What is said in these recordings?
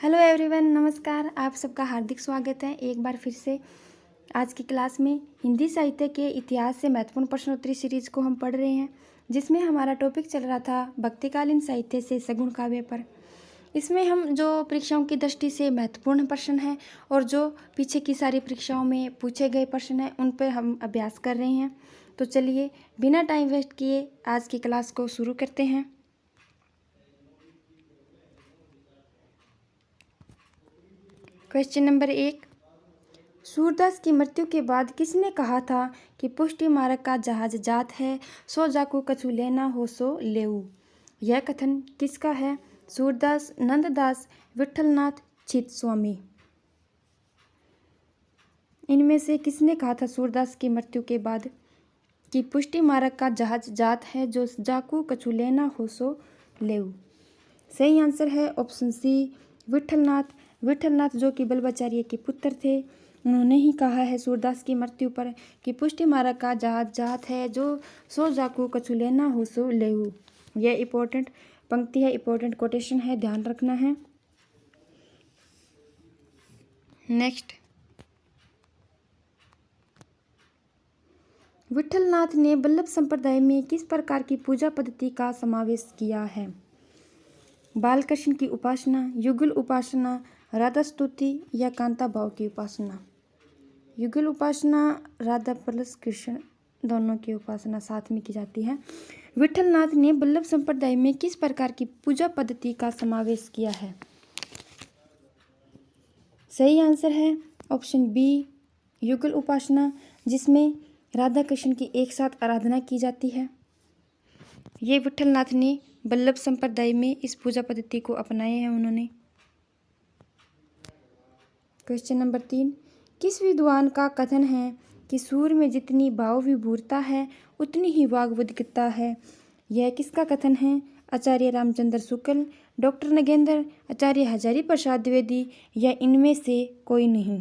Hello everyone, नमस्कार। आप सबका हार्दिक स्वागत है एक बार फिर से आज की क्लास में। हिंदी साहित्य के इतिहास से महत्वपूर्ण प्रश्नोत्तरी सीरीज को हम पढ़ रहे हैं, जिसमें हमारा टॉपिक चल रहा था भक्तिकालीन साहित्य से सगुण काव्य पर। इसमें हम जो परीक्षाओं की दृष्टि से महत्वपूर्ण प्रश्न हैं और जो पीछे की सारी परीक्षाओं में पूछे गए प्रश्न हैं उन पर हम अभ्यास कर रहे हैं। तो चलिए बिना टाइम वेस्ट किए आज की क्लास को शुरू करते हैं। क्वेश्चन नंबर 1, सूरदास की मृत्यु के बाद किसने कहा था कि पुष्टि मार्ग का जहाज जात है, सो जाकू कछु लेना हो सो लेऊ। यह कथन किसका है? सूरदास, नंददास, विठलनाथ, चित स्वामी। इनमें से किसने कहा था सूरदास की मृत्यु के बाद कि पुष्टि मार्ग का जहाज जात है, जो जाकू कछु लेना हो सो लेऊ। सही आंसर है ऑप्शन सी, विठलनाथ। विठलनाथ जो कि बल्बाचार्य के पुत्र थे, उन्होंने ही कहा है सूरदास की मृत्यु पर कि पुष्टि मार्ग का जहाज जात है, जो सो जाकू कछु लेना हो सो लेहू। यह इंपॉर्टेंट पंक्ति है, इंपॉर्टेंट कोटेशन है, ध्यान रखना है। नेक्स्ट, विठलनाथ ने वल्लभ संप्रदाय में किस प्रकार की पूजा पद्धति का समावेश किया है? बालकृष्ण की उपासना, युगल उपासना, राधा स्तुति या कांता भाव की उपासना। युगल उपासना राधा प्लस कृष्ण दोनों की उपासना साथ में की जाती है। विठलनाथ ने वल्लभ संप्रदाय में किस प्रकार की पूजा पद्धति का समावेश किया है? सही आंसर है ऑप्शन बी, युगल उपासना, जिसमें राधा कृष्ण की एक साथ आराधना की जाती है। ये विठलनाथ ने वल्लभ संप्रदाय में इस पूजा पद्धति को अपनाए हैं उन्होंने। क्वेश्चन नंबर 3, किस विद्वान का कथन है कि सूर में जितनी भाव विभूरता है उतनी ही वाग्बोधिकता है? यह किसका कथन है? आचार्य रामचंद्र शुक्ल, डॉक्टर नगेंद्र, आचार्य हजारी प्रसाद द्विवेदी या इनमें से कोई नहीं?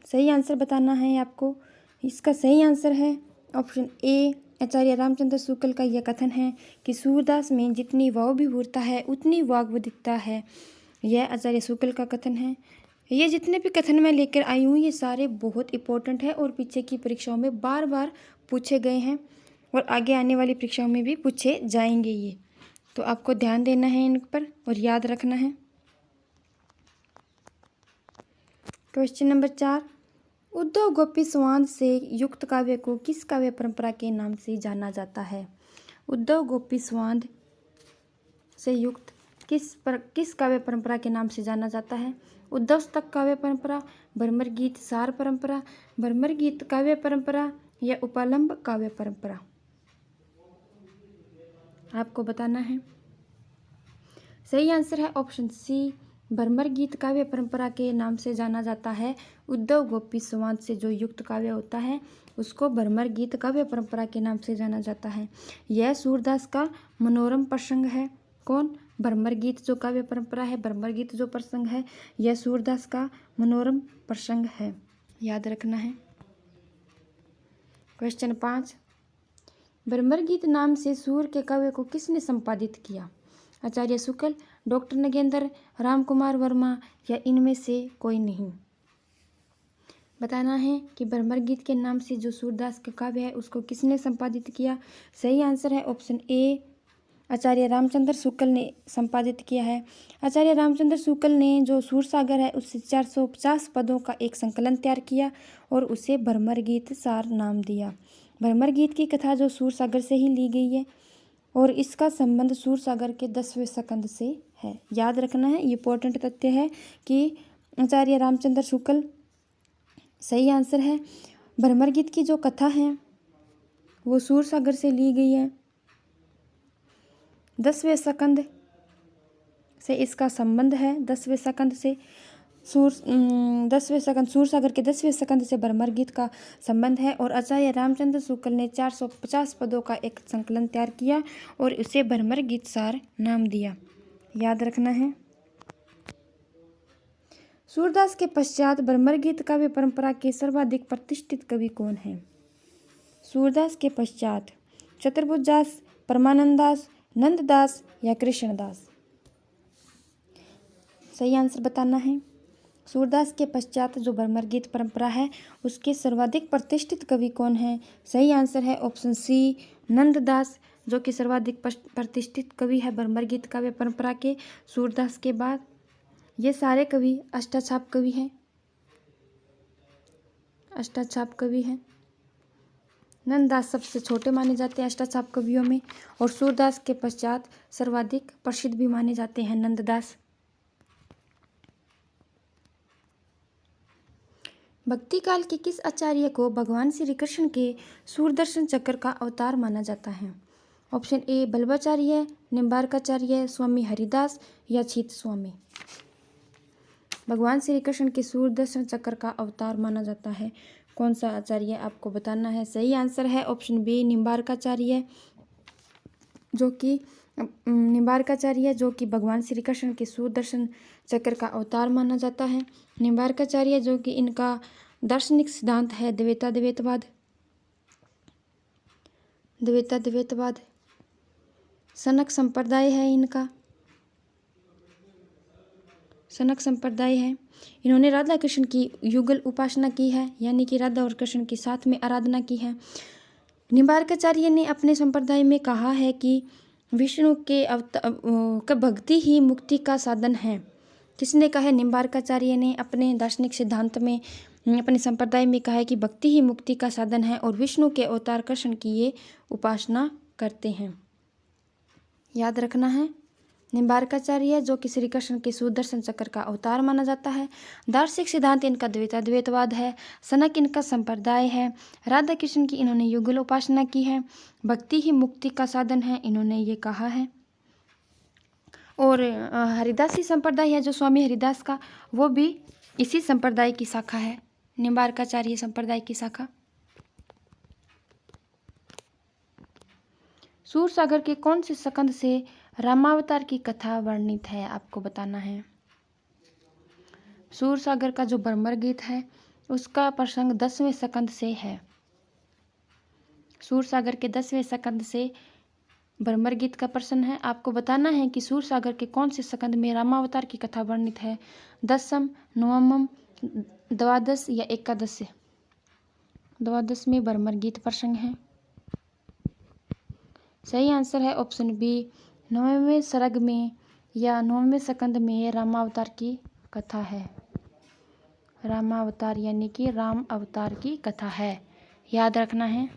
सही आंसर बताना है आपको। इसका सही आंसर है ऑप्शन ए, आचार्य रामचंद्र शुक्ल का यह कथन है कि सूरदास में जितनी भाव विभूरता है उतनी वाग्बोधिकता है। यह आचार्य शुक्ल का कथन है। ये जितने भी कथन मैं लेकर आई हूँ ये सारे बहुत इंपॉर्टेंट है और पीछे की परीक्षाओं में बार बार पूछे गए हैं और आगे आने वाली परीक्षाओं में भी पूछे जाएंगे ये, तो आपको ध्यान देना है इन पर और याद रखना है। क्वेश्चन नंबर 4, उद्धव गोपी स्वांद से युक्त काव्य को किस काव्य परंपरा के नाम से जाना जाता है? उद्धव गोपी स्वांद से युक्त किस काव्य परंपरा के नाम से जाना जाता है? उद्धव स्तक काव्य परंपरा, भ्रमर गीत सार परंपरा, भ्रमर गीत काव्य परंपरा या उपालंब काव्य परंपरा? आपको बताना है। सही आंसर है ऑप्शन सी, भ्रमर गीत काव्य परंपरा के नाम से जाना जाता है। उद्धव गोपी स्वांद से जो युक्त काव्य होता है उसको भ्रमर गीत काव्य परंपरा के नाम से जाना जाता है। यह सूरदास का मनोरम प्रसंग है। कौन? भ्रमर गीत जो काव्य परंपरा है, भ्रमर गीत जो प्रसंग है, यह सूरदास का मनोरम प्रसंग है, याद रखना है। क्वेश्चन 5, भ्रमर गीत नाम से सूर के काव्य को किसने संपादित किया? आचार्य शुक्ल, डॉक्टर नगेंद्र, राम कुमार वर्मा या इनमें से कोई नहीं? बताना है कि भ्रमर गीत के नाम से जो सूरदास का काव्य है उसको किसने संपादित किया? सही आंसर है ऑप्शन ए, आचार्य रामचंद्र शुक्ल ने संपादित किया है। आचार्य रामचंद्र शुक्ल ने जो सूरसागर है उससे 450 पदों का एक संकलन तैयार किया और उसे भ्रमर गीत सार नाम दिया। भ्रमर गीत की कथा जो सूरसागर से ही ली गई है और इसका संबंध सूरसागर के 10वें स्कंद से है, याद रखना है। ये इंपॉर्टेंट तथ्य है कि आचार्य रामचंद्र शुक्ल सही आंसर है। भ्रमर गीत की जो कथा है वो सूरसागर से ली गई है, 10वें स्कंद से इसका संबंध है। 10वें स्कंद से 10वें स्कंद सूरसागर के 10वें स्कंद से भ्रमर गीत का संबंध है और आचार्य रामचंद्र शुक्ल ने 450 पदों का एक संकलन तैयार किया और उसे भ्रमर गीत सार नाम दिया, याद रखना है। सूरदास के पश्चात भ्रमर गीत काव्य परंपरा के सर्वाधिक प्रतिष्ठित कवि कौन है? सूरदास के पश्चात चतुर्भुज दास, परमानंद दास, नंददास या कृष्णदास? सही आंसर बताना है। सूरदास के पश्चात जो भ्रमर गीत परंपरा है उसके सर्वाधिक प्रतिष्ठित कवि कौन है? सही आंसर है ऑप्शन सी नंददास, जो कि सर्वाधिक प्रतिष्ठित कवि है भ्रमर गीत काव्य परंपरा के सूरदास के बाद। ये सारे कवि अष्टाछाप कवि हैं, अष्टाछाप कवि हैं। नंददास सबसे छोटे माने जाते हैं अष्टाछाप कवियों में, और सूरदास के पश्चात सर्वाधिक प्रसिद्ध भी माने जाते हैं नंददास। भक्ति काल के किस आचार्य को भगवान श्री कृष्ण के सूरदर्शन चक्र का अवतार माना जाता है? ऑप्शन ए बल्लभाचार्य, निम्बार्काचार्य, स्वामी हरिदास या छीत स्वामी। भगवान श्री कृष्ण के सूरदर्शन चक्र का अवतार माना जाता है कौन सा आचार्य, आपको बताना है। सही आंसर है ऑप्शन बी निम्बार्काचार्य, जो कि भगवान श्री कृष्ण के सूरदर्शन चक्र का अवतार माना जाता है। निम्बार्काचार्य जो कि इनका दार्शनिक सिद्धांत है द्वैतवाद। सनक संप्रदाय है इनका, सनक संप्रदाय है। इन्होंने राधा कृष्ण की युगल उपासना की है, यानी कि राधा और कृष्ण के साथ में आराधना की है। निम्बार्काचार्य ने अपने संप्रदाय में कहा है कि विष्णु के भक्ति ही मुक्ति का साधन है। किसने कहा है? निम्बार्काचार्य ने अपने दार्शनिक सिद्धांत में अपने संप्रदाय में कहा है कि भक्ति ही मुक्ति का साधन है और विष्णु के अवतार कृष्ण की ये उपासना करते हैं। याद रखना है। निम्बार्काचार्य जो कि श्री कृष्ण के सुदर्शन चक्र का अवतार माना जाता है। दार्शनिक सिद्धांत इनका द्वैतवाद है। सनक इनका संप्रदाय है। राधा कृष्ण की इन्होंने युगल उपासना की है। भक्ति ही मुक्ति का साधन है, इन्होंने ये कहा है। और हरिदासी संप्रदाय है जो स्वामी हरिदास का, वो भी इसी संप्रदाय की शाखा है, निम्बार्काचार्य संप्रदाय की शाखा। सूरसागर के कौन से स्कंद से रामावतार की कथा वर्णित है, आपको बताना है। सूरसागर का जो भ्रमर गीत है उसका प्रसंग 10वें स्कंद से है। सूरसागर के 10वें स्कंद से भ्रमर गीत का प्रश्न है। आपको बताना है कि सूरसागर के कौन से स्कंद में रामावतार की कथा वर्णित है। 10म, 9म, 12 या 11। 12 में भ्रमर गीत प्रसंग है। सही आंसर है ऑप्शन बी 9वें सर्ग में या 9वें स्कंद में रामावतार की कथा है। रामावतार यानी कि राम अवतार की कथा है, याद रखना है।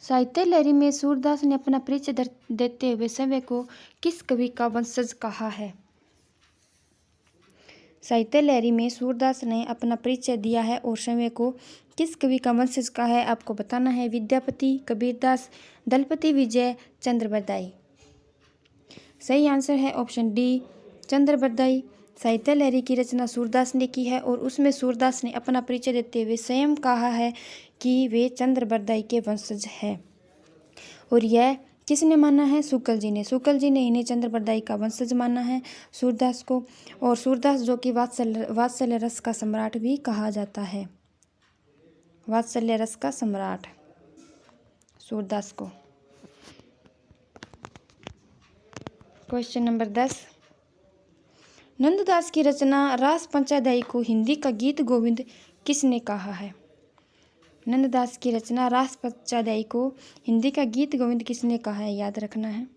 साहित्य लहरी में सूरदास ने अपना परिचय देते हुए स्वयं को किस कवि का वंशज कहा है? साहित्य लहरी में सूरदास ने अपना परिचय दिया है और स्वयं को किस कवि का वंशज कहा है, आपको बताना है। विद्यापति, कबीरदास, दलपति विजय, चंद्रबरदाई। सही आंसर है ऑप्शन डी चंद्रबरदाई। साहित्य लहरी की रचना सूरदास ने की है और उसमें सूरदास ने अपना परिचय देते हुए स्वयं कहा है कि वे चंद्रबरदाई के वंशज हैं। और यह किसने माना है? शुक्ल जी ने। शुक्ल जी ने इन्हें चंद्रबरदाई का वंशज माना है सूरदास को। और सूरदास जो कि वात्सल्य रस का सम्राट भी कहा जाता है। वात्सल्य रस का सम्राट सूरदास को। Question number 10। नंददास की रचना रास पंचाध्यायी को हिंदी का गीत गोविंद किसने कहा है? नंददास की रचना रास पंचाध्यायी को हिंदी का गीत गोविंद किसने कहा है, याद रखना है।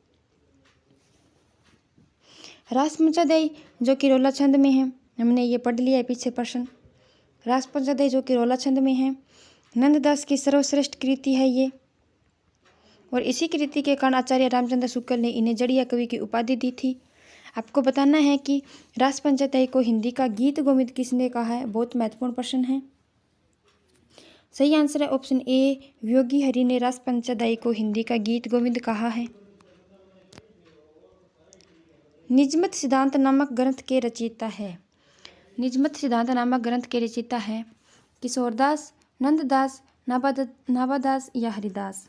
रास पंचाध्यायी जो कि रोला छंद में है, हमने ये पढ़ लिया है पीछे प्रश्न। रास पंचाध्यायी जो कि रोला छंद में है, नंददास की सर्वश्रेष्ठ कृति है ये। और इसी कृति के कारण आचार्य रामचंद्र शुक्ल ने इन्हें जड़िया कवि की उपाधि दी थी। आपको बताना है कि रास पंचाध्यायी को हिंदी का गीत गोविंद किसने कहा है, बहुत महत्वपूर्ण प्रश्न है। सही आंसर है ऑप्शन ए योगी हरि ने रास पंचाध्यायी को हिंदी का गीत गोविंद कहा है। निजमत सिद्धांत नामक ग्रंथ के रचयिता है। निजमत सिद्धांत नामक ग्रंथ के रचयिता है किशोरदास, नंददास, नाभादास या हरिदास।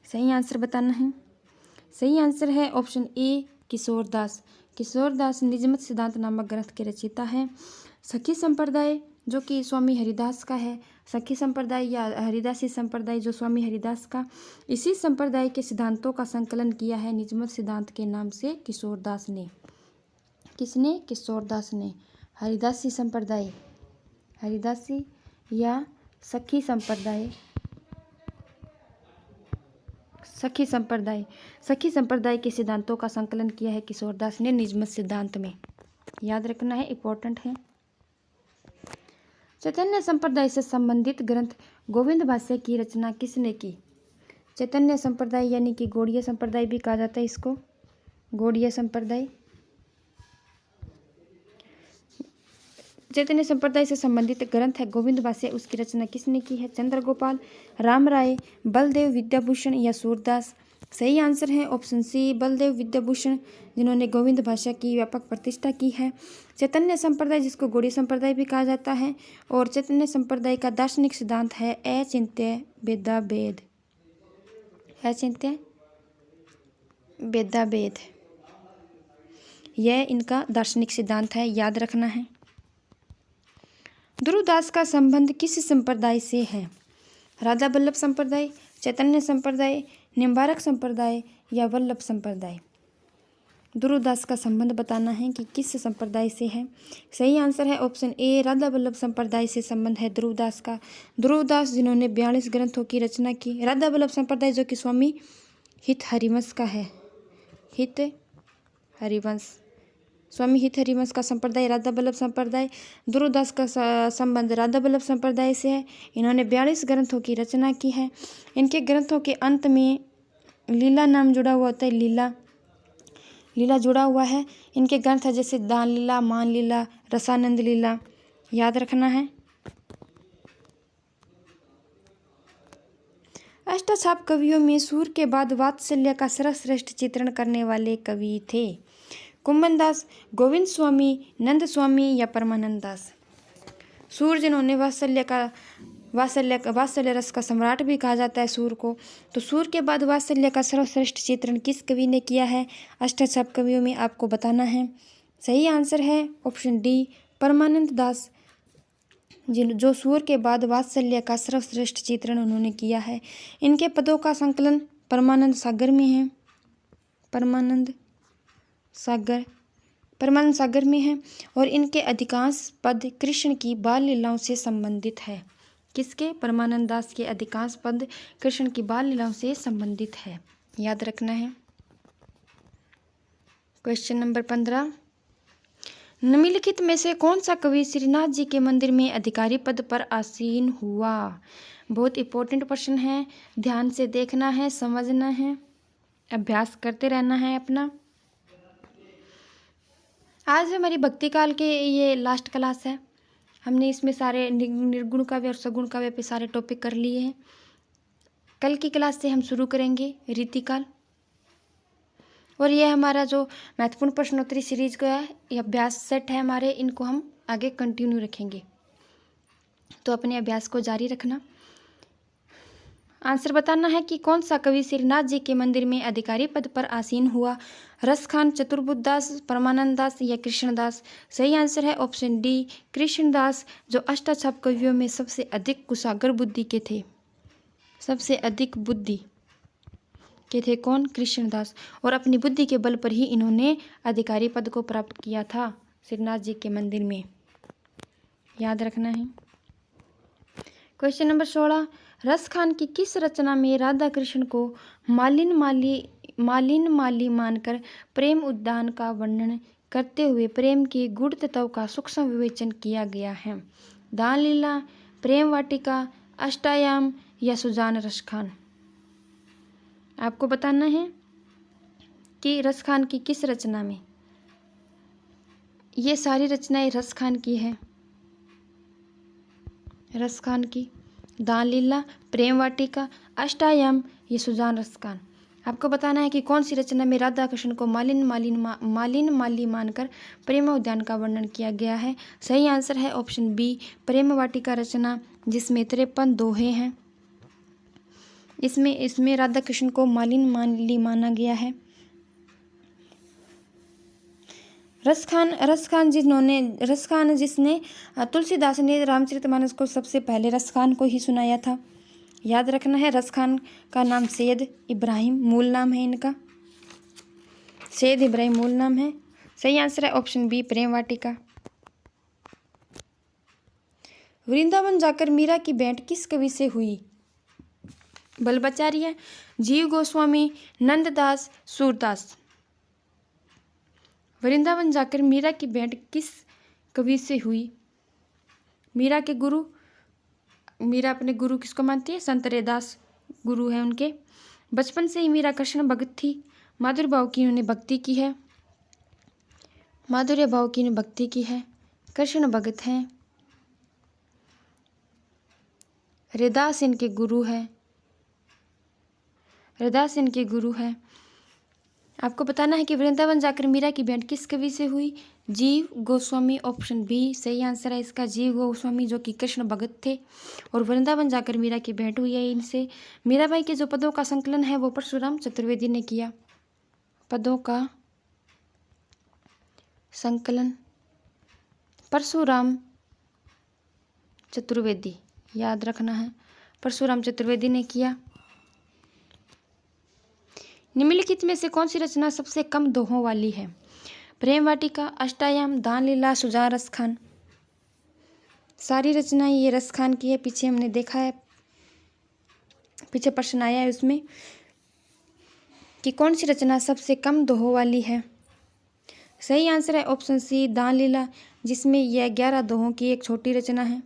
सही आंसर बताना है। सही आंसर है ऑप्शन ए किशोरदास। किशोरदास निजमत सिद्धांत नामक ग्रंथ के रचयिता है। सखी संप्रदाय जो कि स्वामी हरिदास का है। सखी संप्रदाय या हरिदासी संप्रदाय जो स्वामी हरिदास का, इसी संप्रदाय के सिद्धांतों का संकलन किया है निजमत सिद्धांत के नाम से किशोरदास ने। किसने? किशोरदास ने। हरिदासी संप्रदाय, हरिदासी या सखी संप्रदाय, सखी संप्रदाय, सखी संप्रदाय के सिद्धांतों का संकलन किया है किशोरदास ने निजमत सिद्धांत में। याद रखना है, इंपॉर्टेंट है। चैतन्य संप्रदाय से संबंधित ग्रंथ गोविंद भाष्य की रचना किसने की? चैतन्य संप्रदाय यानी कि गौड़ीय संप्रदाय भी कहा जाता है इसको, गौड़ीय संप्रदाय। चैतन्य संप्रदाय से संबंधित ग्रंथ है गोविंद भाष्य, उसकी रचना किसने की है? चंद्रगोपाल, राम राय, बलदेव विद्याभूषण या सूरदास। सही आंसर है ऑप्शन सी, बलदेव विद्याभूषण, जिन्होंने गोविंद भाषा की व्यापक प्रतिष्ठा की है। चैतन्य संप्रदाय जिसको गौड़ीय संप्रदाय भी कहा जाता है, और चैतन्य संप्रदाय का दार्शनिक सिद्धांत है अचिंत्य भेदाभेद, अचिंत्य भेदाभेद, यह इनका दार्शनिक सिद्धांत है, याद रखना है। ध्रुवदास का संबंध किस संप्रदाय से है? राधा वल्लभ संप्रदाय, चैतन्य संप्रदाय, निम्बारक संप्रदाय या वल्लभ संप्रदाय। ध्रुवदास का संबंध बताना है कि किस संप्रदाय से है। सही आंसर है ऑप्शन ए, राधा वल्लभ संप्रदाय से संबंध है ध्रुवदास का। ध्रुवदास जिन्होंने 42 ग्रंथों की रचना की। राधा वल्लभ संप्रदाय जो कि स्वामी हित हरिवंश का है, हित हरिवंश, स्वामी हित हरिवंश का संप्रदाय राधा वल्लभ संप्रदाय। ध्रुवदास का संबंध राधा वल्लभ संप्रदाय से है। इन्होंने 42 ग्रंथों की रचना की है। इनके ग्रंथों के अंत में लीला नाम जुड़ा हुआ होता है, लीला, लीला जुड़ा हुआ है। इनके ग्रंथ है जैसे दान लीला, मान लीला, रसानंद लीला, याद रखना है। अष्टछाप कवियों में सूर के बाद वात्सल्य का सर्वश्रेष्ठ चित्रण करने वाले कवि थे? कुंभन दास, गोविंद स्वामी, नंद स्वामी या परमानंद दास। सूर जिन्होंने वात्सल्य रस का सम्राट भी कहा जाता है सूर को, तो सूर के बाद वात्सल्य का सर्वश्रेष्ठ चित्रण किस कवि ने किया है? अष्टछाप कवियों में आपको बताना है। सही आंसर है ऑप्शन डी, परमानंद दास, जो सूर के बाद वात्सल्य का सर्वश्रेष्ठ चित्रण उन्होंने किया है। इनके पदों का संकलन परमानंद सागर में है, परमानंद सागर में है, और इनके अधिकांश पद कृष्ण की बाल लीलाओं से संबंधित है। किसके? परमानंद दास के अधिकांश पद कृष्ण की बाल लीलाओं से संबंधित है, याद रखना है। क्वेश्चन नंबर 15, निम्नलिखित में से कौन सा कवि श्रीनाथ जी के मंदिर में अधिकारी पद पर आसीन हुआ? बहुत इंपॉर्टेंट प्रश्न है, ध्यान से देखना है, समझना है, अभ्यास करते रहना है अपना। आज हमारी भक्ति काल के ये लास्ट क्लास है। हमने इसमें सारे निर्गुण काव्य और सगुण काव्य पे सारे टॉपिक कर लिए हैं। कल की क्लास से हम शुरू करेंगे रीतिकाल, और ये हमारा जो महत्वपूर्ण प्रश्नोत्तरी सीरीज का है, ये अभ्यास सेट है हमारे, इनको हम आगे कंटिन्यू रखेंगे, तो अपने अभ्यास को जारी रखना। आंसर बताना है कि कौन सा कवि श्रीनाथ जी के मंदिर में अधिकारी पद पर आसीन हुआ? रसखान, चतुर्बुद्ध दास, परमानंद दास या कृष्णदास। सही आंसर है ऑप्शन डी, कृष्णदास, जो अष्टछाप कवियों में सबसे अधिक कुशाग्र बुद्धि के थे, सबसे अधिक बुद्धि के थे। कौन? कृष्णदास, और अपनी बुद्धि के बल पर ही इन्होंने अधिकारी पद को प्राप्त किया था श्रीनाथ जी के मंदिर में, याद रखना है। क्वेश्चन नंबर 16, रसखान की किस रचना में राधा कृष्ण को मालिन माली मानकर प्रेम उद्यान का वर्णन करते हुए प्रेम के गुण तत्व का सूक्ष्म विवेचन किया गया है? दान लीला, प्रेम वाटिका, अष्टायाम या सुजान रसखान। आपको बताना है कि रसखान की किस रचना में, ये सारी रचनाएं रसखान की है, रसखान की। दान लीला, प्रेम वाटिका, अष्टायाम, ये सुजान रसखान। आपको बताना है कि कौन सी रचना में राधा कृष्ण को मालिन माली मानकर प्रेम उद्यान का वर्णन किया गया है? सही आंसर है ऑप्शन बी, प्रेम वाटिका रचना, जिसमें 53 दोहे हैं। इसमें राधा कृष्ण को मालिन माली माना गया है। रस खान जिसने तुलसीदास ने रामचरितमानस को सबसे पहले रस खान को ही सुनाया था। याद रखना है, रस खान का नाम सैयद इब्राहिम मूल नाम है इनका, सैयद इब्राहिम मूल नाम है। सही आंसर है ऑप्शन बी प्रेम वाटिका। वृंदावन जाकर मीरा की भेंट किस कवि से हुई? बलबाचार्य, जीव गोस्वामी, नंददास, सूरदास। वृंदावन जाकर मीरा की भेंट किस कवि से हुई? मीरा के गुरु, मीरा अपने गुरु किसको मानती है? संत रैदास गुरु है उनके। बचपन से ही मीरा कृष्ण भक्त थी। माधुर्य भाव की इन्होंने भक्ति की है, माधुर्य भाव की इन्होंने भक्ति की है, कृष्ण भक्त हैं। रैदास इनके गुरु है, रैदास इनके गुरु है। आपको बताना है कि वृंदावन जाकर मीरा की भेंट किस कवि से हुई? जीव गोस्वामी, ऑप्शन बी सही आंसर है इसका, जीव गोस्वामी जो कि कृष्ण भगत थे। और वृंदावन जाकर मीरा की भेंट हुई है इनसे। मीराबाई के जो पदों का संकलन है वो परशुराम चतुर्वेदी ने किया। पदों का संकलन परशुराम चतुर्वेदी, याद रखना है, परशुराम चतुर्वेदी ने किया। निम्नलिखित में से कौन सी रचना सबसे कम दोहों वाली है? प्रेम वाटिका, अष्टायाम, दान लीला, सुजा, रस खान। सारी रचनाएं ये रस खान की है। पीछे हमने देखा है, पीछे प्रश्न आया है उसमें कि कौन सी रचना सबसे कम दोहों वाली है। सही आंसर है ऑप्शन सी दान लीला, जिसमें यह 11 दोहों की एक छोटी रचना है,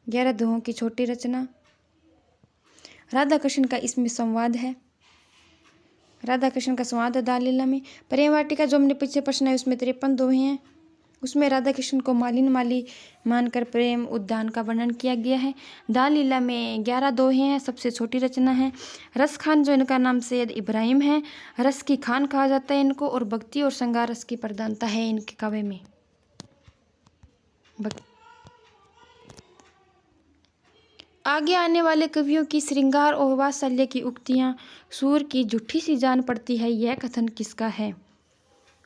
11 दोहों की छोटी रचना। राधा कृष्ण का इसमें संवाद है, राधा कृष्ण का संवाद है दान लीला में। प्रेम वाटिका जो हमने पीछे प्रश्न है उसमें 53 दोहे हैं, उसमें राधा कृष्ण को मालिन माली मानकर प्रेम उद्यान का वर्णन किया गया है। दान लीला में 11 दोहे हैं, सबसे छोटी रचना है। रस खान जो इनका नाम सैयद इब्राहिम है, रस की खान कहा जाता है इनको, और भक्ति और श्रृंगार रस की प्रधानता है इनके काव्य में। आगे आने वाले कवियों की श्रृंगार और वात्सल्य की उक्तियां सूर की झूठी सी जान पड़ती है, यह कथन किसका है?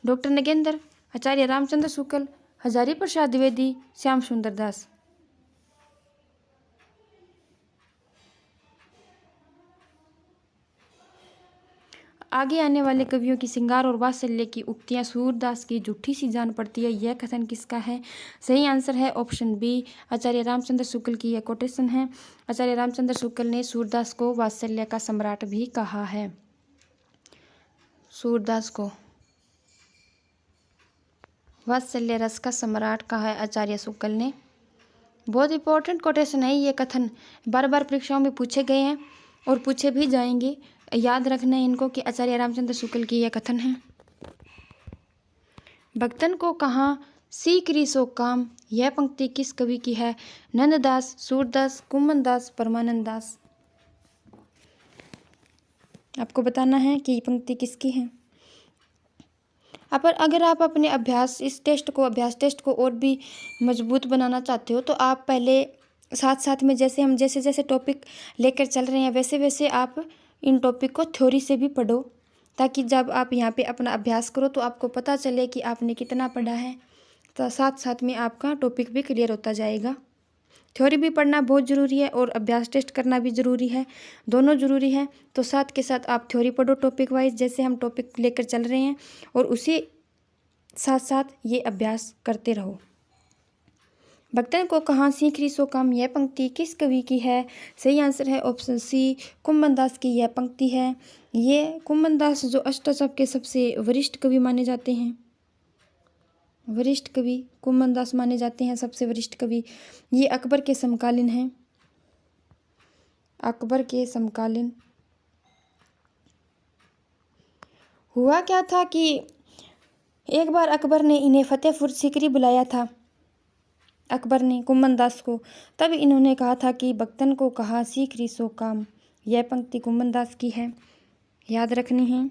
डॉक्टर नगेंद्र, आचार्य रामचंद्र शुक्ल, हजारी प्रसाद द्विवेदी, श्याम सुंदर दास। आगे आने वाले कवियों की श्रृंगार और वात्सल्य की उक्तियां सूरदास की झूठी सी जान पड़ती है, यह कथन किसका है? सही आंसर है ऑप्शन बी आचार्य रामचंद्र शुक्ल की यह कोटेशन है। आचार्य रामचंद्र शुक्ल ने सूरदास को वात्सल्य का सम्राट भी कहा है। सूरदास को वात्सल्य रस का सम्राट कहा है आचार्य शुक्ल ने। बहुत इंपॉर्टेंट कोटेशन है ये कथन, बार बार परीक्षाओं में पूछे गए हैं और पूछे भी जाएंगे। याद रखना है इनको कि आचार्य रामचंद्र शुक्ल की यह कथन है। भक्तन को कहाँ सीकरी सो काम, यह पंक्ति किस कवि की है? नंददास, सूरदास, कुम्मन दास, परमानंद दास। आपको बताना है कि ये पंक्ति किसकी है। अगर आप अपने अभ्यास अभ्यास टेस्ट को और भी मजबूत बनाना चाहते हो तो आप पहले साथ साथ में जैसे जैसे टॉपिक लेकर चल रहे हैं वैसे वैसे आप इन टॉपिक को थ्योरी से भी पढ़ो, ताकि जब आप यहाँ पे अपना अभ्यास करो तो आपको पता चले कि आपने कितना पढ़ा है, तो साथ साथ में आपका टॉपिक भी क्लियर होता जाएगा। थ्योरी भी पढ़ना बहुत ज़रूरी है और अभ्यास टेस्ट करना भी ज़रूरी है, दोनों ज़रूरी है। तो साथ के साथ आप थ्योरी पढ़ो टॉपिक वाइज, जैसे हम टॉपिक लेकर चल रहे हैं, और उसी साथ साथ ये अभ्यास करते रहो। भक्तन को कहाँ सीखरी सो काम, यह पंक्ति किस कवि की है? सही आंसर है ऑप्शन सी कुम्मन दास की यह पंक्ति है। ये कुम्मन दास जो अष्टशव के सबसे वरिष्ठ कवि माने जाते हैं, वरिष्ठ कवि कुम्मन दास माने जाते हैं सबसे वरिष्ठ कवि। ये अकबर के समकालीन हैं, अकबर के समकालीन। हुआ क्या था कि एक बार अकबर ने इन्हें फतेहपुर सीकरी बुलाया था, अकबर ने कुम्मन दास को। तब इन्होंने कहा था कि भक्तन को कहा सीखरी सो काम, यह पंक्ति कुम्मन दास की है, याद रखनी है।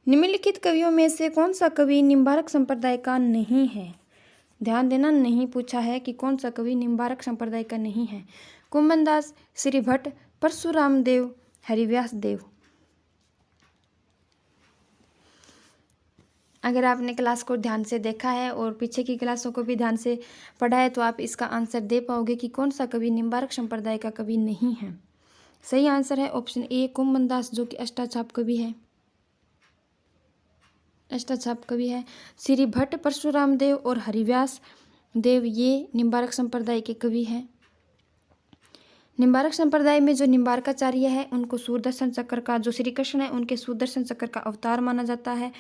निम्नलिखित कवियों में से कौन सा कवि निम्बारक संप्रदाय का नहीं है? ध्यान देना, नहीं पूछा है कि कौन सा कवि निम्बारक संप्रदाय का नहीं है। कुम्मन दास, श्री भट्ट, परशुराम देव, हरिव्यास देव। अगर आपने क्लास को ध्यान से देखा है और पीछे की क्लासों को भी ध्यान से पढ़ा है तो आप इसका आंसर दे पाओगे कि कौन सा कवि निम्बार्क संप्रदाय का कवि नहीं है। सही आंसर है ऑप्शन ए कुम्भनदास, जो कि अष्टाछाप कवि है। अष्टाछाप कवि है। श्री भट्ट, परशुराम देव और हरिव्यास देव ये निम्बार्क संप्रदाय के कवि हैं। निम्बार्क संप्रदाय में जो निम्बार्काचार्य है उनको सुदर्शन चक्र का, जो श्री कृष्ण है उनके सुदर्शन चक्र का अवतार माना जाता है।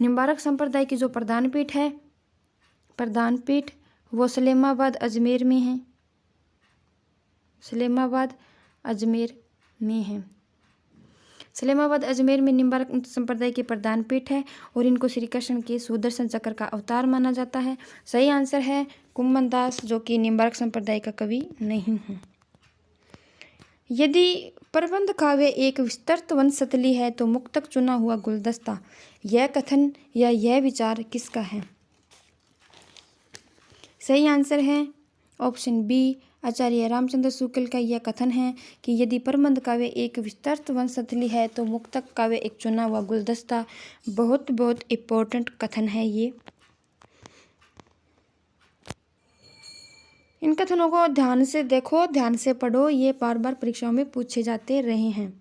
निम्बार्क संप्रदाय की जो प्रधान पीठ है, प्रधान पीठ वो सलेमाबाद अजमेर में है। सलेमाबाद अजमेर में है। सलेमाबाद अजमेर में निम्बार्क संप्रदाय की प्रधान पीठ है और इनको श्री कृष्ण के सुदर्शन चक्र का अवतार माना जाता है। सही आंसर है कुम्भनदास, जो कि निम्बार्क संप्रदाय का कवि नहीं है। यदि प्रबंध काव्य एक विस्तृत वंशतली है तो मुक्तक चुना हुआ गुलदस्ता, यह कथन या यह विचार किसका है? सही आंसर है ऑप्शन बी आचार्य रामचंद्र शुक्ल का यह कथन है कि यदि प्रबंध काव्य एक विस्तृत वंशतली है तो मुक्तक काव्य एक चुना हुआ गुलदस्ता। बहुत इम्पोर्टेंट कथन है ये। इन कथनों को ध्यान से देखो, ध्यान से पढ़ो, ये बार बार परीक्षाओं में पूछे जाते रहे हैं।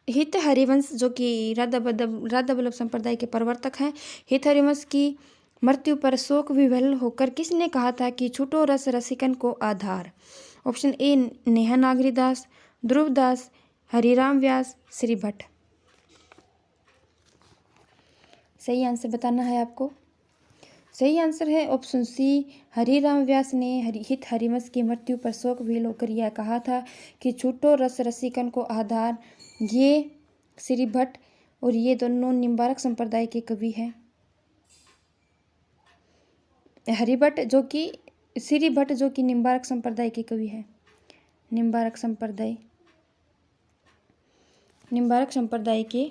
हित हरिवंश जो कि राधा वल्लभ संप्रदाय के प्रवर्तक हैं, हित हरिवंश की मृत्यु पर शोक विह्वल होकर किसने कहा था कि छूटो रस रसिकन को आधार? ऑप्शन ए नेहा नागरीदास, ध्रुवदास, हरिराम व्यास, श्री भट्ट। सही आंसर बताना है आपको। सही आंसर है ऑप्शन सी हरिराम व्यास ने हित हरिवंश की मृत्यु पर शोक विह्वल होकर यह कहा था कि छूटो रस रसिकन को आधार। ये श्री भट्ट और ये दोनों निम्बार्क संप्रदाय के कवि हैं। हरिभट्ट जो कि श्री भट्ट जो कि निम्बार्क संप्रदाय के कवि है। निम्बार्क संप्रदाय के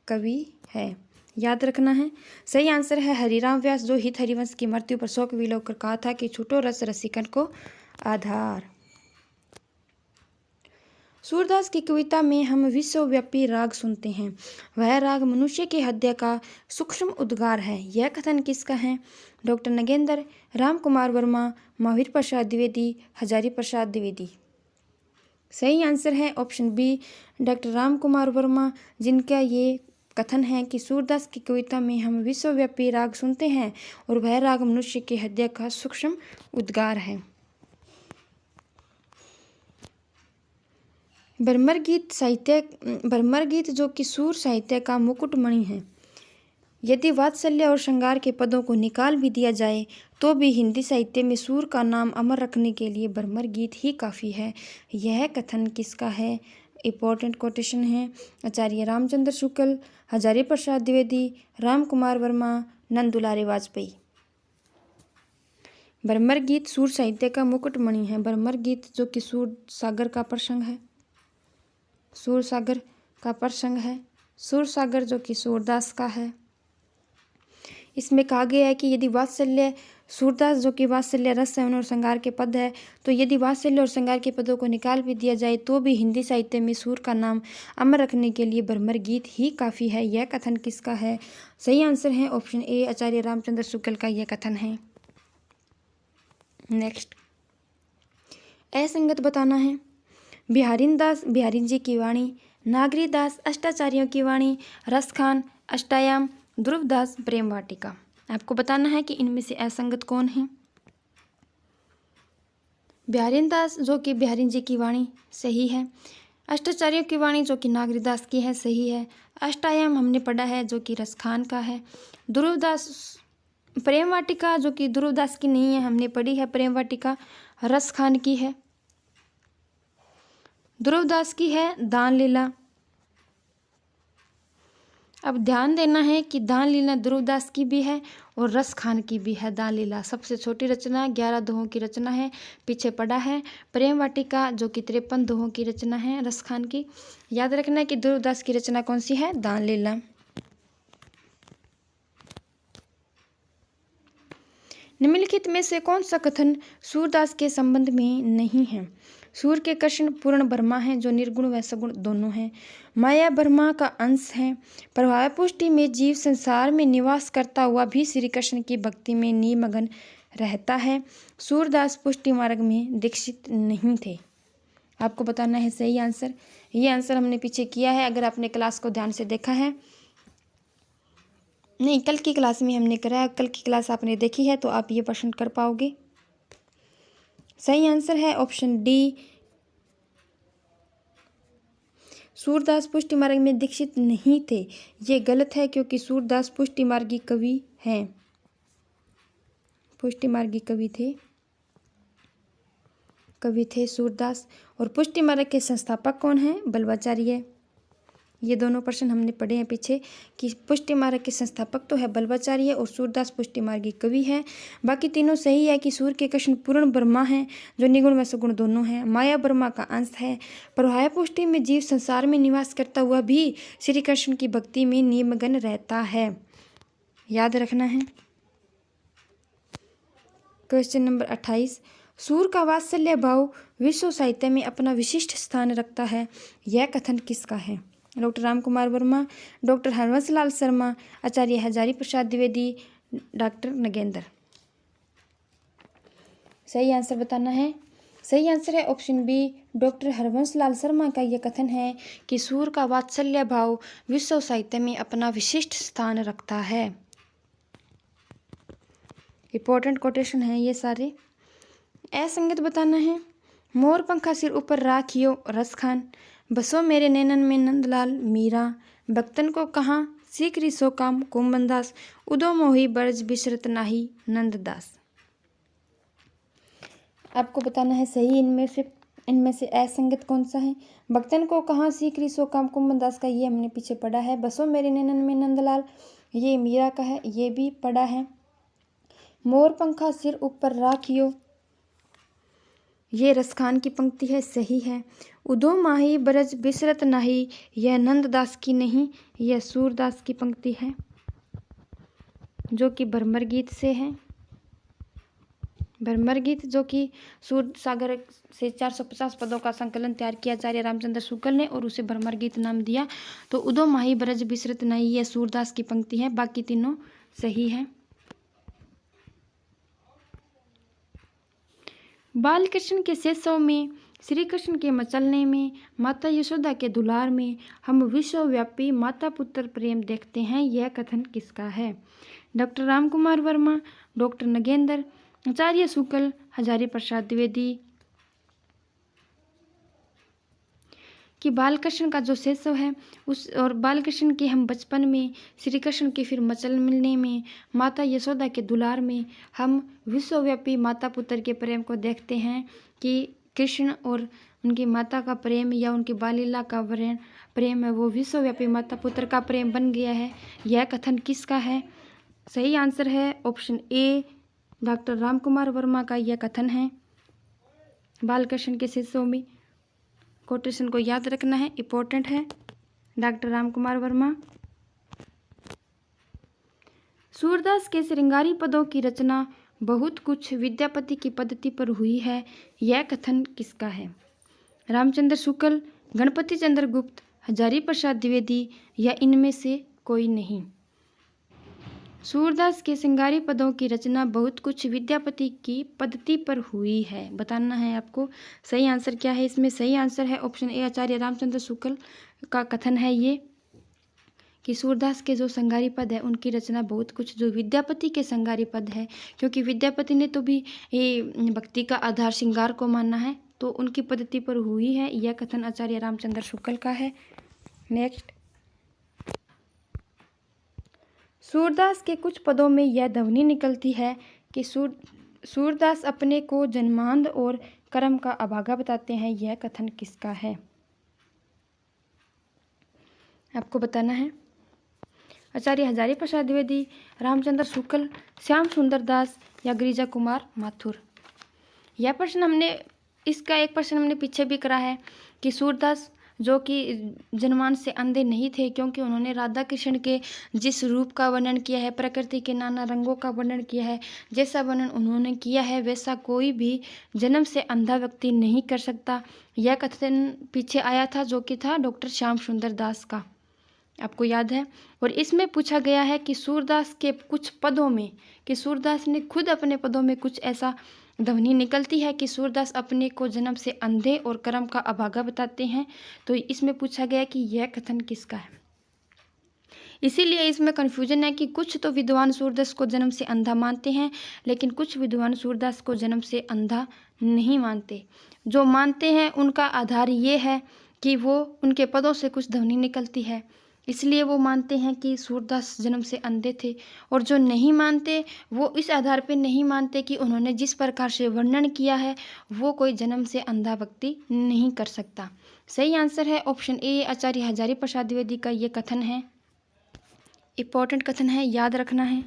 कवि है, याद रखना है। सही आंसर है हरिराम व्यास, जो हित हरिवंश की मृत्यु पर शोक विह्वल होकर कहा था कि छूटो रस रसिकन को आधार। सूरदास की कविता में हम विश्वव्यापी राग सुनते हैं, वह राग मनुष्य के हृदय का सूक्ष्म उद्गार है, यह कथन किसका है? डॉक्टर नगेंद्र, राम कुमार वर्मा, महावीर प्रसाद द्विवेदी, हजारी प्रसाद द्विवेदी। सही आंसर है option B doctor Ram Kumar Verma, जिनका ये कथन है कि सूरदास की कविता में हम विश्वव्यापी राग सुनते हैं और वह राग मनुष्य के हृदय का सूक्ष्म उद्गार है। भ्रमर गीत जो कि सूर साहित्य का मुकुटमणि है, यदि वात्सल्य और श्रृंगार के पदों को निकाल भी दिया जाए तो भी हिंदी साहित्य में सूर का नाम अमर रखने के लिए भ्रमर गीत ही काफ़ी है। यह कथन किसका है? इंपॉर्टेंट कोटेशन है आचार्य रामचंद्र शुक्ल, हजारी प्रसाद द्विवेदी, राम कुमार वर्मा, नंद दुलारे वाजपेयी। भ्रमर गीत सूर साहित्य का मुकुटमणि है। भ्रमर गीत जो कि सूर सागर का प्रसंग है, सूर सागर का प्रसंग है। सूर सागर जो कि सूरदास का है। इसमें कहा गया है कि यदि वात्सल्य, सूरदास जो कि वात्सल्य रस सेवन और श्रृंगार के पद है, तो यदि वात्सल्य और श्रृंगार के पदों को निकाल भी दिया जाए तो भी हिंदी साहित्य में सूर का नाम अमर रखने के लिए भ्रमर गीत ही काफ़ी है। यह कथन किसका है? सही आंसर है ऑप्शन ए आचार्य रामचंद्र शुक्ल का यह कथन है। नेक्स्ट, असंगत बताना है। बिहारी जी की वाणी, नागरीदास अष्टाचार्यों की वाणी, रसखान, अष्टायाम, ध्रुवदास, प्रेम वाटिका। आपको बताना है कि इनमें से असंगत कौन है। बिहारीदास जो कि बिहारी जी की वाणी सही है। अष्टाचार्यों की वाणी जो कि नागरीदास की है सही है। अष्टायाम हमने पढ़ा है जो कि रसखान का है। ध्रुवदास, प्रेम वाटिका जो कि ध्रुवदास की नहीं है, हमने पढ़ी है। प्रेम वाटिका रसखान की है। ध्रुवदास की है दान लीला। अब ध्यान देना है कि दान लीला ध्रुवदास की भी है और रसखान की भी है। दान लीला सबसे छोटी रचना, 11 दोहों की रचना है, पीछे पड़ा है। प्रेम वाटिका जो कि 53 दोहों की रचना है रसखान की। याद रखना है कि ध्रुवदास की रचना कौन सी है? दान लीला। निम्नलिखित में से कौन सा कथन सूरदास के संबंध में नहीं है? सूर्य के कृष्ण पूर्ण ब्रह्मा हैं जो निर्गुण व सगुण दोनों हैं। माया ब्रह्मा का अंश है। प्रभाव पुष्टि में जीव संसार में निवास करता हुआ भी श्री कृष्ण की भक्ति में निमग्न रहता है। सूरदास पुष्टि मार्ग में दीक्षित नहीं थे। आपको बताना है सही आंसर। ये आंसर हमने पीछे किया है, अगर आपने क्लास को ध्यान से देखा है। नहीं, कल की क्लास में हमने कराया, कल की क्लास आपने देखी है तो आप ये प्रश्न कर पाओगे। सही आंसर है ऑप्शन डी, सूरदास पुष्टि मार्ग में दीक्षित नहीं थे। ये गलत है क्योंकि सूरदास पुष्टि मार्गी कवि हैं, पुष्टि मार्गी कवि थे सूरदास। और पुष्टि मार्ग के संस्थापक कौन हैं? बल्लभाचार्य। ये दोनों प्रश्न हमने पढ़े हैं पीछे कि पुष्टि मार्ग के संस्थापक तो है बल्लभाचार्य और सूरदास पुष्टि मार्गी कवि है। बाकी तीनों सही है कि सूर्य के कृष्ण पूर्ण ब्रह्मा हैं जो निगुण व सगुण दोनों हैं। माया ब्रह्मा का अंश है। प्रभाव पुष्टि में जीव संसार में निवास करता हुआ भी श्री कृष्ण की भक्ति में निमग्न रहता है। याद रखना है। क्वेश्चन नंबर 28, सूर्य का वात्सल्य भाव विश्व साहित्य में अपना विशिष्ट स्थान रखता है। यह कथन किसका है? डॉक्टर रामकुमार वर्मा, डॉक्टर हरवंश लाल शर्मा, आचार्य हजारी प्रसाद द्विवेदी, डॉक्टर नगेंद्र। सही आंसर बताना है। सही आंसर है option B, doctor Harvansh Lal Sharma का यह कथन है कि सूर्य का वात्सल्य भाव विश्व साहित्य में अपना विशिष्ट स्थान रखता है। इंपॉर्टेंट कोटेशन है ये सारे। असंगत बताना है। मोर पंखा सिर ऊपर राखियो रस खान, बसो मेरे नैनन में नंदलाल मीरा, भक्तन को कहाँ सीकरी सो काम कुंभनदास, उदो मोही बरज बिसरत नाही नंददास। आपको बताना है सही इनमें से असंगत कौन सा है। भक्तन को कहाँ सीकरी सो काम कुंभनदास का ये हमने पीछे पढ़ा है। बसो मेरे नैनन में नंदलाल ये मीरा का है, ये भी पढ़ा है। मोर पंखा सिर ऊपर राखियो ये रसखान की पंक्ति है, सही है। उदो माही बरज बिसरत नाही यह नंददास की नहीं, यह सूरदास की पंक्ति है जो कि भ्रमर गीत से है। भ्रमर गीत जो कि सूर सागर से 450 पदों का संकलन तैयार किया आचार्य रामचंद्र शुक्ल ने और उसे भ्रमर गीत नाम दिया। तो उदो माही बरज बिसरत नाही यह सूरदास की पंक्ति है। बाकी तीनों सही है। बाल कृष्ण के शेषों में, श्री कृष्ण के मचलने में, माता यशोदा के दुलार में हम विश्वव्यापी माता पुत्र प्रेम देखते हैं। यह कथन किसका है? डॉक्टर रामकुमार वर्मा, डॉक्टर नगेंद्र, आचार्य शुक्ल, हजारी प्रसाद द्विवेदी। कि बालकृष्ण का जो शेषव है उस और बालकृष्ण के हम बचपन में, श्री कृष्ण के फिर मचल मिलने में, माता यशोदा के दुलार में हम विश्वव्यापी माता पुत्र के प्रेम को देखते हैं कि कृष्ण और उनकी माता का प्रेम या उनकी बाल लीला का प्रेम है वो विश्वव्यापी माता पुत्र का प्रेम बन गया है। यह कथन किसका है? सही आंसर है option A, doctor Ramkumar Verma का यह कथन है। बालकृष्ण के शेषों में कोटेशन को याद रखना है, इंपॉर्टेंट है। डॉक्टर रामकुमार वर्मा। सूरदास के श्रृंगारी पदों की रचना बहुत कुछ विद्यापति की पद्धति पर हुई है। यह कथन किसका है? रामचंद्र शुक्ल, गणपति चंद्र गुप्त, हजारी प्रसाद द्विवेदी या इनमें से कोई नहीं। सूरदास के श्रृंगारी पदों की रचना बहुत कुछ विद्यापति की पद्धति पर हुई है। बताना है आपको सही आंसर क्या है इसमें। सही आंसर है ऑप्शन ए, आचार्य रामचंद्र शुक्ल का कथन है ये कि सूरदास के जो श्रृंगारी पद है उनकी रचना बहुत कुछ जो विद्यापति के श्रृंगारी पद है, क्योंकि विद्यापति ने तो भी ये भक्ति का आधार श्रृंगार को माना है, तो उनकी पद्धति पर हुई है। यह कथन आचार्य रामचंद्र शुक्ल का है। नेक्स्ट, सूरदास के कुछ पदों में यह ध्वनि निकलती है कि सूरदास अपने को जन्मांध और कर्म का अभागा बताते हैं। यह कथन किसका है? आपको बताना है। आचार्य हजारी प्रसाद द्विवेदी, रामचंद्र शुक्ल, श्याम सुंदर दास या गिरिजा कुमार माथुर। यह प्रश्न हमने इसका एक प्रश्न हमने पीछे भी करा है कि सूरदास जो कि जन्मान से अंधे नहीं थे, क्योंकि उन्होंने राधा कृष्ण के जिस रूप का वर्णन किया है, प्रकृति के नाना रंगों का वर्णन किया है, जैसा वर्णन उन्होंने किया है वैसा कोई भी जन्म से अंधा व्यक्ति नहीं कर सकता। यह कथन पीछे आया था, जो कि था डॉक्टर श्याम सुंदर दास का, आपको याद है। और इसमें पूछा गया है कि सूरदास के कुछ पदों में, कि सूरदास ने खुद अपने पदों में कुछ ऐसा ध्वनि निकलती है कि सूरदास अपने को जन्म से अंधे और कर्म का अभागा बताते हैं। तो इसमें पूछा गया कि यह कथन किसका है। इसीलिए इसमें कन्फ्यूजन है कि कुछ तो विद्वान सूरदास को जन्म से अंधा मानते हैं, लेकिन कुछ विद्वान सूरदास को जन्म से अंधा नहीं मानते। जो मानते हैं उनका आधार ये है कि वो उनके पदों से कुछ ध्वनि निकलती है, इसलिए वो मानते हैं कि सूरदास जन्म से अंधे थे। और जो नहीं मानते वो इस आधार पे नहीं मानते कि उन्होंने जिस प्रकार से वर्णन किया है वो कोई जन्म से अंधा व्यक्ति नहीं कर सकता। सही आंसर है ऑप्शन ए, आचार्य हजारी प्रसाद द्विवेदी का ये कथन है। इंपॉर्टेंट कथन है, याद रखना है।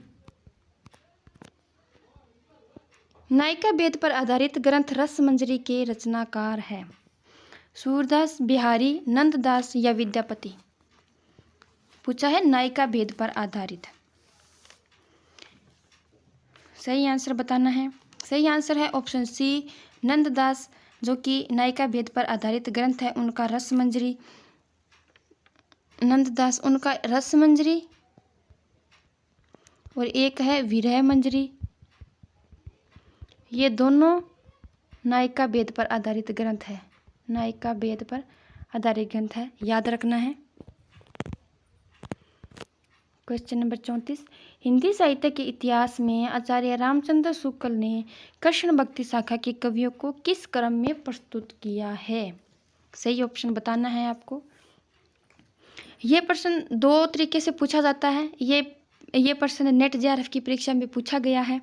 नायिका भेद पर आधारित ग्रंथ रस मंजरी के रचनाकार है सूरदास, बिहारी, नंददास या विद्यापति। पूछा है नायिका भेद पर आधारित। सही आंसर बताना है। सही आंसर है ऑप्शन सी, नंददास, जो कि नायिका भेद पर आधारित ग्रंथ है उनका रस मंजरी। नंददास उनका रस मंजरी, और एक है विरह मंजरी। ये दोनों नायिका भेद पर आधारित ग्रंथ है, नायिका भेद पर आधारित ग्रंथ है, याद रखना है। क्वेश्चन नंबर 34, हिंदी साहित्य के इतिहास में आचार्य रामचंद्र शुक्ल ने कृष्ण भक्ति शाखा के कवियों को किस क्रम में प्रस्तुत किया है। सही ऑप्शन बताना है आपको। ये प्रश्न दो तरीके से पूछा जाता है। ये प्रश्न नेट जेआरएफ की परीक्षा में पूछा गया है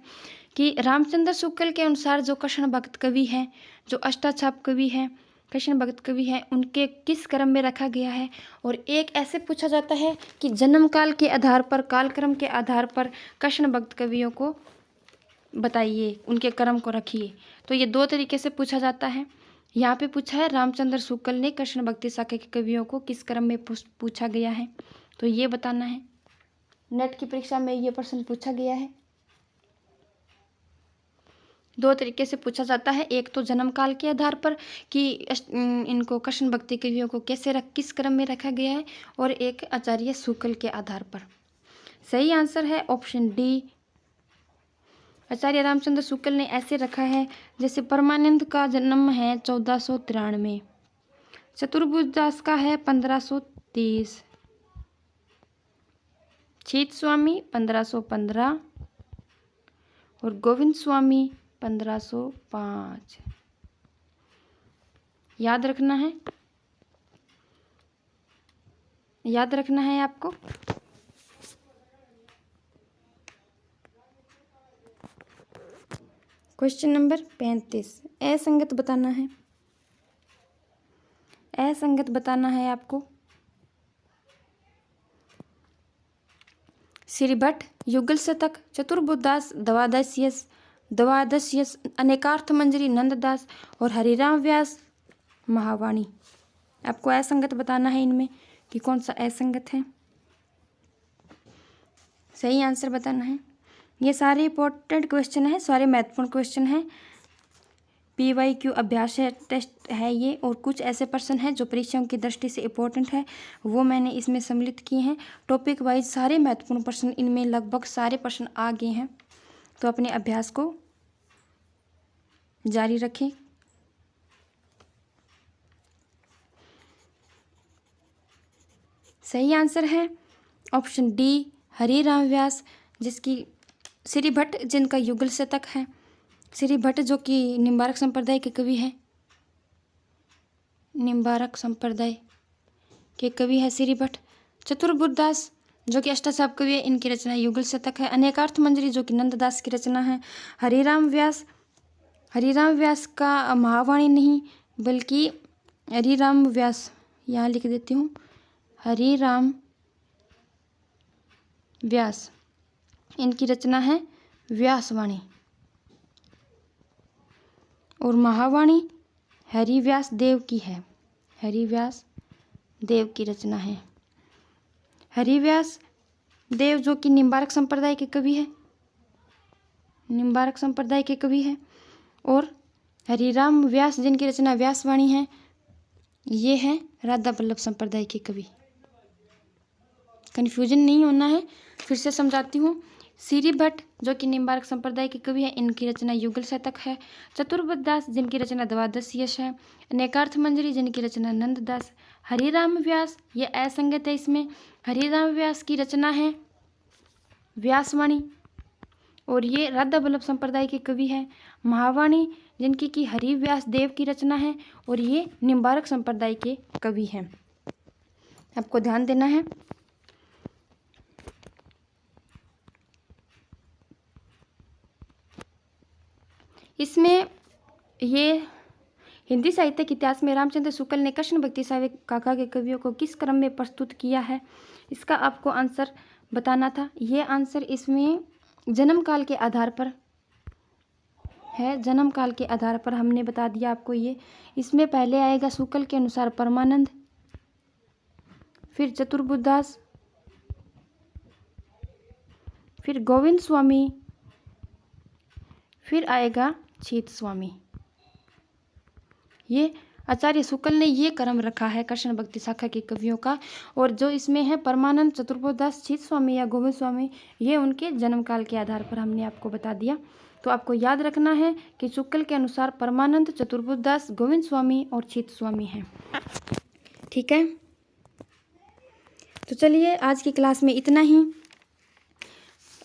कि रामचंद्र शुक्ल के अनुसार जो कृष्ण भक्त कवि हैं, जो अष्टाछाप कवि हैं, कृष्ण भक्त कवि हैं, उनके किस क्रम में रखा गया है। और एक ऐसे पूछा जाता है कि जन्म काल के आधार पर, कालक्रम के आधार पर कृष्ण भक्त कवियों को बताइए, उनके क्रम को रखिए। तो ये दो तरीके से पूछा जाता है। यहाँ पे पूछा है रामचंद्र शुक्ल ने कृष्ण भक्ति शाखा के कवियों को किस क्रम में पूछा गया है, तो ये बताना है। नेट की परीक्षा में ये प्रश्न पूछा गया है। दो तरीके से पूछा जाता है, एक तो जन्म काल के आधार पर कि इनको कृष्ण भक्ति कवियों को किस क्रम में रखा गया है, और एक आचार्य शुक्ल के आधार पर। सही आंसर है ऑप्शन डी, आचार्य रामचंद्र शुक्ल ने ऐसे रखा है जैसे परमानंद का जन्म है 1493, चतुर्भुज दास का है 1530, छीत स्वामी 1515 और गोविंद स्वामी 1505। याद रखना है, याद रखना है आपको। क्वेश्चन नंबर 35, असंगत बताना है। असंगत बताना है आपको। श्री भट्ट युगल शतक, चतुर्बुदास द्वादश्यस, अनेकार्थ मंजरी नंददास और हरिराम व्यास महावाणी। आपको असंगत बताना है इनमें कि कौन सा असंगत है। सही आंसर बताना है। ये सारे इंपॉर्टेंट क्वेश्चन है, सारे महत्वपूर्ण क्वेश्चन हैं। PYQ अभ्यास है, टेस्ट है ये, और कुछ ऐसे प्रश्न हैं जो परीक्षाओं की दृष्टि से इंपॉर्टेंट है, वो मैंने इसमें सम्मिलित किए हैं। टॉपिक वाइज सारे महत्वपूर्ण प्रश्न, इनमें लगभग सारे प्रश्न आ गए हैं। तो अपने अभ्यास को जारी रखें। सही आंसर है ऑप्शन डी, हरिराम व्यास, जिसकी श्री भट्ट जिनका युगल शतक है। श्री भट्ट जो कि निम्बारक संप्रदाय के कवि हैं, निम्बारक संप्रदाय के कवि है श्री भट्ट। चतुर्बुदास जो कि अष्टाचाप कवि है, इनकी रचना युगल शतक है। अनेकार्थ मंजरी जो कि नंददास की रचना है। हरिराम व्यास का महावाणी नहीं बल्कि हरिराम व्यास, यहाँ लिख देती हूँ, हरिराम व्यास, इनकी रचना है व्यासवाणी। और महावाणी हरिव्यास देव की है, हरिव्यास देव की रचना है। हरिव्यास देव जो कि निम्बारक संप्रदाय के कवि है, निम्बारक संप्रदाय के कवि है। और हरिराम व्यास जिनकी रचना व्यासवाणी है, ये है राधा वल्लभ संप्रदाय के कवि। कन्फ्यूजन नहीं होना है, फिर से समझाती हूँ। श्री भट्ट जो कि निम्बारक संप्रदाय के कवि है, इनकी रचना युगल शतक है। चतुर्बोध दास जिनकी रचना द्वादश यश है। अनेकार्थ मंजरी जिनकी रचना नंददास। हरिराम व्यास ये असंगत है, इसमें हरिराम व्यास की रचना है व्यासवाणी और ये राधा वल्लभ संप्रदाय के कवि है। महावाणी जिनकी कि हरिव्यास देव की रचना है और ये निम्बारक संप्रदाय के कवि हैं। आपको ध्यान देना है। इसमें ये हिंदी साहित्य के इतिहास में रामचंद्र शुक्ल ने कृष्ण भक्ति सावे काका के कवियों को किस क्रम में प्रस्तुत किया है, इसका आपको आंसर बताना था। ये आंसर इसमें जन्म काल के आधार पर है, जन्म काल के आधार पर हमने बता दिया आपको। ये इसमें पहले आएगा शुक्ल के अनुसार परमानंद, फिर चतुर्बोध दास, फिर गोविंद स्वामी, फिर आएगा छीत स्वामी। ये आचार्य शुक्ल ने ये क्रम रखा है कृष्ण भक्ति शाखा के कवियों का। और जो इसमें है परमानंद, चतुर्बोध दास, छीत स्वामी या गोविंद स्वामी, ये उनके जन्म काल के आधार पर हमने आपको बता दिया। तो आपको याद रखना है कि शुक्ल के अनुसार परमानंद, चतुर्बोध दास, गोविंद स्वामी और छीत स्वामी हैं। ठीक है, तो चलिए आज की क्लास में इतना ही।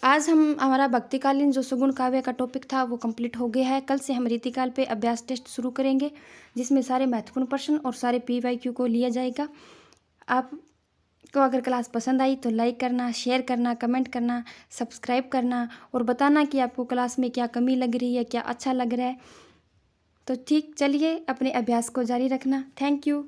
आज हमारा भक्तिकालीन जो सगुण काव्य का टॉपिक था वो कंप्लीट हो गया है। कल से हम रीतिकाल पे अभ्यास टेस्ट शुरू करेंगे, जिसमें सारे महत्वपूर्ण प्रश्न और सारे PYQ को लिया जाएगा। आपको अगर क्लास पसंद आई तो लाइक करना, शेयर करना, कमेंट करना, सब्सक्राइब करना और बताना कि आपको क्लास में क्या कमी लग रही है, क्या अच्छा लग रहा है। तो ठीक, चलिए अपने अभ्यास को जारी रखना। Thank you.